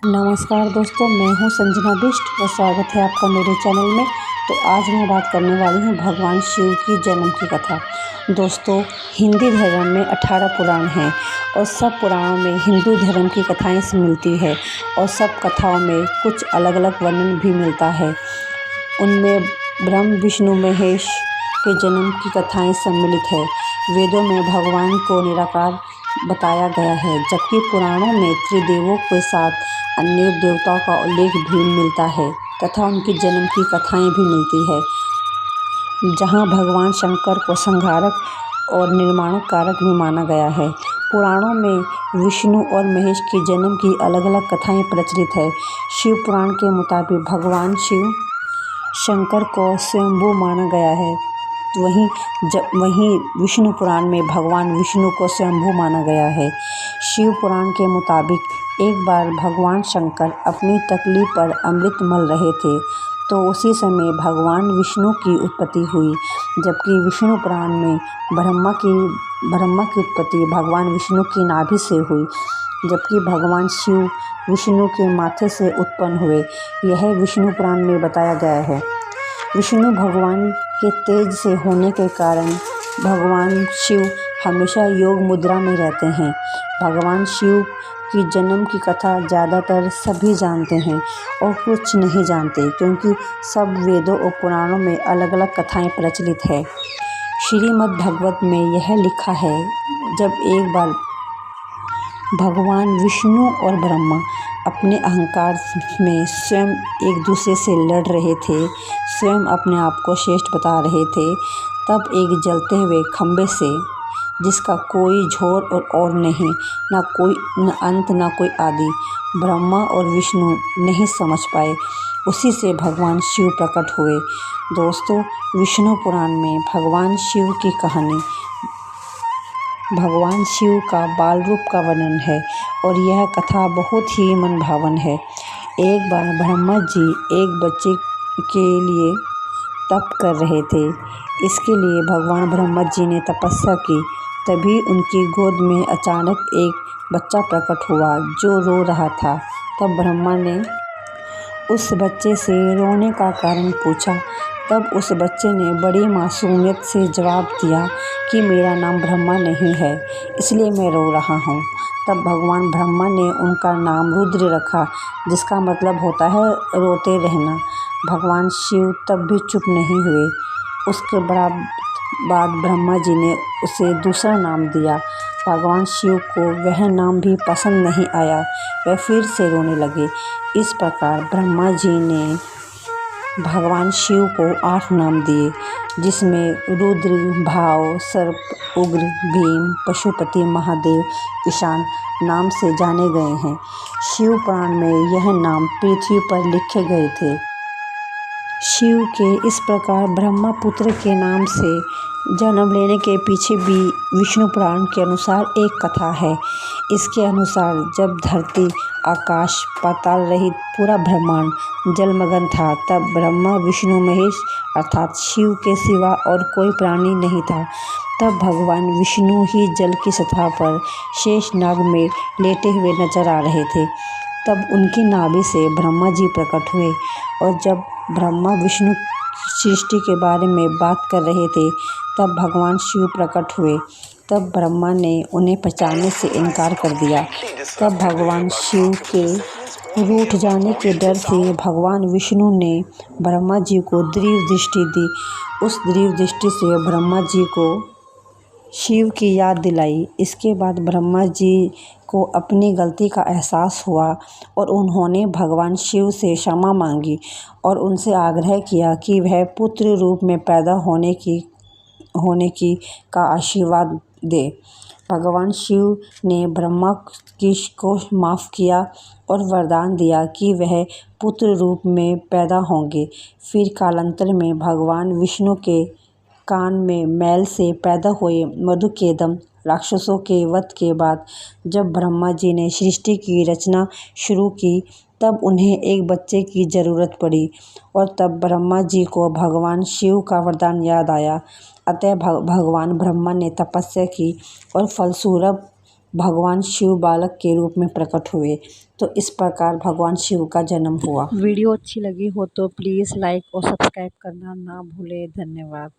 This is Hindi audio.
नमस्कार दोस्तों, मैं हूं संजना बिष्ट और स्वागत है आपका मेरे चैनल में। तो आज मैं बात करने वाली हूं भगवान शिव की जन्म की कथा। दोस्तों, हिंदी धर्म में 18 पुराण हैं और सब पुराणों में हिंदू धर्म की कथाएं मिलती है और सब कथाओं में कुछ अलग अलग वर्णन भी मिलता है। उनमें ब्रह्म विष्णु महेश के जन्म की कथाएं सम्मिलित है। वेदों में भगवान को निराकार बताया गया है, जबकि पुराणों में त्रिदेवों के साथ अन्य देवताओं का उल्लेख भी मिलता है तथा उनके जन्म की कथाएं भी मिलती है। जहां भगवान शंकर को संहारक और निर्माणक कारक भी माना गया है। पुराणों में विष्णु और महेश के जन्म की अलग अलग कथाएं प्रचलित है। शिव पुराण के मुताबिक भगवान शिव शंकर को स्वयंभू माना गया है। वहीं विष्णु पुराण में भगवान विष्णु को स्वयंभू माना गया है। शिव पुराण के मुताबिक एक बार भगवान शंकर अपनी तकली पर अमृत मल रहे थे, तो उसी समय भगवान विष्णु की उत्पत्ति हुई। जबकि विष्णु पुराण में ब्रह्मा की उत्पत्ति भगवान विष्णु की नाभि से हुई, जबकि भगवान शिव विष्णु के माथे से उत्पन्न हुए। यह विष्णु पुराण में बताया गया है। विष्णु भगवान के तेज से होने के कारण भगवान शिव हमेशा योग मुद्रा में रहते हैं। भगवान शिव की जन्म की कथा ज़्यादातर सभी जानते हैं और कुछ नहीं जानते, क्योंकि सब वेदों और पुराणों में अलग अलग कथाएं प्रचलित है। श्रीमद् भागवत में यह लिखा है, जब एक बार भगवान विष्णु और ब्रह्मा अपने अहंकार में स्वयं एक दूसरे से लड़ रहे थे, स्वयं अपने आप को श्रेष्ठ बता रहे थे, तब एक जलते हुए खंभे से, जिसका कोई झोर और नहीं, न अंत न कोई आदि, ब्रह्मा और विष्णु नहीं समझ पाए, उसी से भगवान शिव प्रकट हुए। दोस्तों, विष्णु पुराण में भगवान शिव की कहानी भगवान शिव का बाल रूप का वर्णन है और यह कथा बहुत ही मनभावन है। एक बार ब्रह्मा जी एक बच्चे के लिए तप कर रहे थे। इसके लिए भगवान ब्रह्मा जी ने तपस्या की। तभी उनकी गोद में अचानक एक बच्चा प्रकट हुआ जो रो रहा था। तब ब्रह्मा ने उस बच्चे से रोने का कारण पूछा। तब उस बच्चे ने बड़ी मासूमियत से जवाब दिया कि मेरा नाम ब्रह्मा नहीं है, इसलिए मैं रो रहा हूँ। तब भगवान ब्रह्मा ने उनका नाम रुद्र रखा, जिसका मतलब होता है रोते रहना। भगवान शिव तब भी चुप नहीं हुए। उसके बाद ब्रह्मा जी ने उसे दूसरा नाम दिया। भगवान शिव को वह नाम भी पसंद नहीं आया, वह फिर से रोने लगे। इस प्रकार ब्रह्मा जी ने भगवान शिव को 8 नाम दिए, जिसमें रुद्र, भाव, सर्प, उग्र, भीम, पशुपति, महादेव, ईशान नाम से जाने गए हैं। शिव पुराण में यह नाम पृथ्वी पर लिखे गए थे। शिव के इस प्रकार ब्रह्मा पुत्र के नाम से जन्म लेने के पीछे भी विष्णु पुराण के अनुसार एक कथा है। इसके अनुसार जब धरती, आकाश, पाताल रहित पूरा ब्रह्मांड जलमग्न था, तब ब्रह्मा विष्णु महेश अर्थात शिव के सिवा और कोई प्राणी नहीं था। तब भगवान विष्णु ही जल की सतह पर शेष नाग में लेटे हुए नजर आ रहे थे। तब उनकी नाभि से ब्रह्मा जी प्रकट हुए और जब ब्रह्मा विष्णु सृष्टि के बारे में बात कर रहे थे, तब भगवान शिव प्रकट हुए। तब ब्रह्मा ने उन्हें पहचानने से इनकार कर दिया। तब भगवान शिव के रूठ जाने के डर से भगवान विष्णु ने ब्रह्मा जी को दृढ़ दृष्टि दी। उस दृढ़ दृष्टि से ब्रह्मा जी को शिव की याद दिलाई। इसके बाद ब्रह्मा जी को अपनी गलती का एहसास हुआ और उन्होंने भगवान शिव से क्षमा मांगी और उनसे आग्रह किया कि वह पुत्र रूप में पैदा होने की का आशीर्वाद दे। भगवान शिव ने ब्रह्मा को माफ़ किया और वरदान दिया कि वह पुत्र रूप में पैदा होंगे। फिर कालांतर में भगवान विष्णु के कान में मैल से पैदा हुए मधुकेदम राक्षसों के वध के बाद जब ब्रह्मा जी ने सृष्टि की रचना शुरू की, तब उन्हें एक बच्चे की ज़रूरत पड़ी और तब ब्रह्मा जी को भगवान शिव का वरदान याद आया। अतः भगवान ब्रह्मा ने तपस्या की और फलस्वरूप भगवान शिव बालक के रूप में प्रकट हुए। तो इस प्रकार भगवान शिव का जन्म हुआ। वीडियो अच्छी लगी हो तो प्लीज़ लाइक और सब्सक्राइब करना ना भूलें। धन्यवाद।